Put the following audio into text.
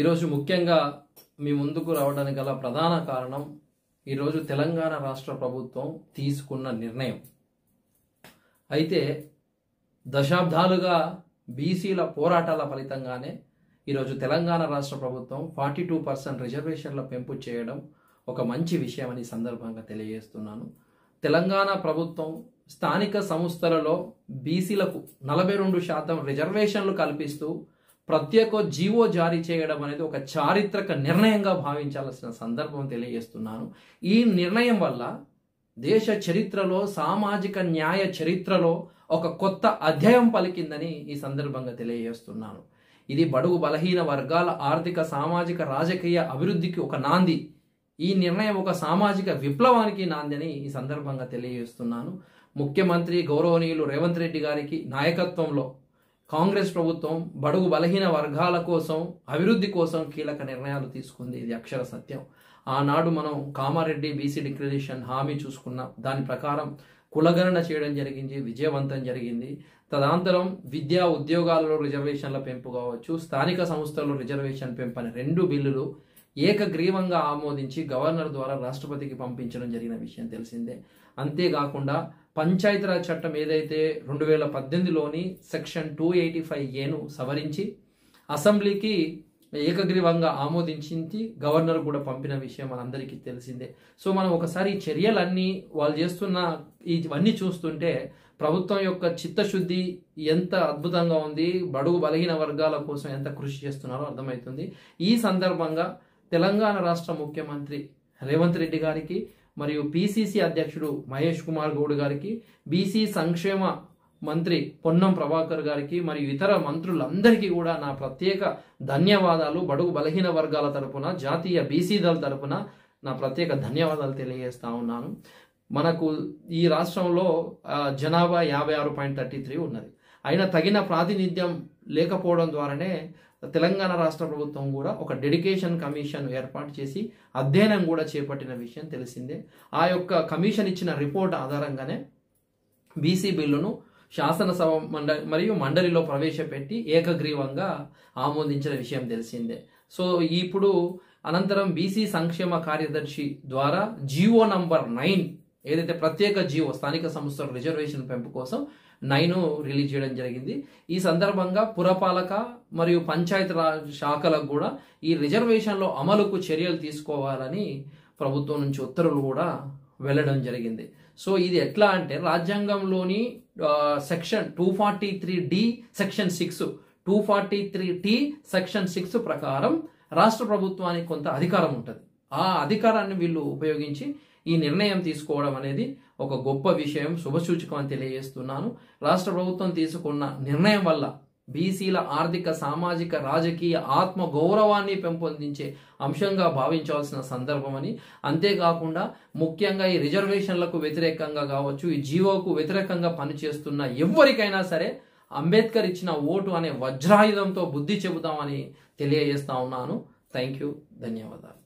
ఈరోజు ముఖ్యంగా మీ ముందుకు రావడానికి గల ప్రధాన కారణం ఈరోజు తెలంగాణ రాష్ట్ర ప్రభుత్వం తీసుకున్న నిర్ణయం. అయితే దశాబ్దాలుగా బీసీల పోరాటాల ఫలితంగానే ఈరోజు తెలంగాణ రాష్ట్ర ప్రభుత్వం 42% రిజర్వేషన్ల పెంపు చేయడం ఒక మంచి విషయం అని సందర్భంగా తెలియజేస్తున్నాను. తెలంగాణ ప్రభుత్వం స్థానిక సంస్థలలో బీసీలకు 42% రిజర్వేషన్లు కల్పిస్తూ ప్రత్యేక జీవో జారీ చేయడం అనేది ఒక చారిత్రక నిర్ణయంగా భావించాల్సిన సందర్భం తెలియజేస్తున్నాను. ఈ నిర్ణయం వల్ల దేశ చరిత్రలో, సామాజిక న్యాయ చరిత్రలో ఒక కొత్త అధ్యాయం పలికిందని ఈ సందర్భంగా తెలియజేస్తున్నాను. ఇది బడుగు బలహీన వర్గాల ఆర్థిక, సామాజిక, రాజకీయ అభివృద్ధికి ఒక నాంది. ఈ నిర్ణయం ఒక సామాజిక విప్లవానికి నాంది అని ఈ సందర్భంగా తెలియజేస్తున్నాను. ముఖ్యమంత్రి గౌరవనీయులు రేవంత్ రెడ్డి గారికి నాయకత్వంలో కాంగ్రెస్ ప్రభుత్వం బడుగు బలహీన వర్గాల కోసం, అభివృద్ధి కోసం కీలక నిర్ణయాలు తీసుకుంది. ఇది అక్షర సత్యం. ఆనాడు మనం కామారెడ్డి బీసీ డిక్లరేషన్ హామీ చూసుకున్నాం. దాని ప్రకారం కులగణన చేయడం జరిగింది, విజయవంతం జరిగింది. తదనంతరం విద్యా ఉద్యోగాలలో రిజర్వేషన్ల పెంపు కావచ్చు, స్థానిక సంస్థల్లో రిజర్వేషన్ పెంపు అనే 2 బిల్లులు ఏకగ్రీవంగా ఆమోదించి గవర్నర్ ద్వారా రాష్ట్రపతికి పంపించడం జరిగిన విషయం తెలిసిందే. అంతేకాకుండా పంచాయతీరాజ్ చట్టం ఏదైతే 2018లోని సెక్షన్ 285A సవరించి అసెంబ్లీకి ఏకగ్రీవంగా ఆమోదించింది, గవర్నర్ కూడా పంపిన విషయం మనందరికీ తెలిసిందే. సో మనం ఒకసారి ఈ చర్యలన్నీ వాళ్ళు చేస్తున్న ఇవన్నీ చూస్తుంటే ప్రభుత్వం యొక్క చిత్తశుద్ధి ఎంత అద్భుతంగా ఉంది, బడుగు బలహీన వర్గాల కోసం ఎంత కృషి చేస్తున్నారో అర్థమవుతుంది. ఈ సందర్భంగా తెలంగాణ రాష్ట్ర ముఖ్యమంత్రి రేవంత్ రెడ్డి గారికి మరియు పిసిసి అధ్యక్షుడు మహేష్ కుమార్ గౌడ్ గారికి, బీసీ సంక్షేమ మంత్రి పొన్నం ప్రభాకర్ గారికి మరియు ఇతర మంత్రులందరికీ కూడా నా ప్రత్యేక ధన్యవాదాలు. బడుగు బలహీన వర్గాల తరపున, జాతీయ బీసీ దళ తరపున నా ప్రత్యేక ధన్యవాదాలు తెలియజేస్తా ఉన్నాను. మనకు ఈ రాష్ట్రంలో జనాభా 56.33 ఉన్నది. అయినా తగిన ప్రాతినిధ్యం లేకపోవడం ద్వారానే తెలంగాణ రాష్ట్ర ప్రభుత్వం కూడా ఒక డెడికేషన్ కమిషన్ ఏర్పాటు చేసి అధ్యయనం కూడా చేపట్టిన విషయం తెలిసిందే. ఆ యొక్క కమిషన్ ఇచ్చిన రిపోర్ట్ ఆధారంగానే బీసీ బిల్లును శాసనసభ మరియు మండలిలో ప్రవేశపెట్టి ఏకగ్రీవంగా ఆమోదించిన విషయం తెలిసిందే. సో ఇప్పుడు అనంతరం బీసీ సంక్షేమ కార్యదర్శి ద్వారా జీవో నంబర్ 9 ఏదైతే ప్రత్యేక జీవో స్థానిక సంస్థల రిజర్వేషన్ పెంపు కోసం 9 రిలీజ్ చేయడం జరిగింది. ఈ సందర్భంగా పురపాలక మరియు పంచాయతీరాజ్ శాఖలకు కూడా ఈ రిజర్వేషన్లో అమలుకు చర్యలు తీసుకోవాలని ప్రభుత్వం నుంచి ఉత్తర్వులు కూడా వెళ్ళడం జరిగింది. సో ఇది ఎట్లా అంటే రాజ్యాంగంలోని section 243D section 6, 243T section 6 ప్రకారం రాష్ట్ర ప్రభుత్వానికి కొంత అధికారం ఉంటుంది. ఆ అధికారాన్ని వీళ్ళు ఉపయోగించి ఈ నిర్ణయం తీసుకోవడం అనేది ఒక గొప్ప విషయం, శుభసూచకం అని తెలియజేస్తున్నాను. రాష్ట్ర ప్రభుత్వం తీసుకున్న నిర్ణయం వల్ల బీసీల ఆర్థిక, సామాజిక, రాజకీయ ఆత్మ గౌరవాన్ని పెంపొందించే అంశంగా భావించాల్సిన సందర్భం అని, అంతేకాకుండా ముఖ్యంగా ఈ రిజర్వేషన్లకు వ్యతిరేకంగా కావచ్చు, ఈ జీవోకు వ్యతిరేకంగా పనిచేస్తున్న ఎవరికైనా సరే అంబేద్కర్ ఇచ్చిన ఓటు అనే వజ్రాయుధంతో బుద్ధి చెబుతామని తెలియజేస్తా ఉన్నాను. థ్యాంక్ యూ, ధన్యవాదాలు.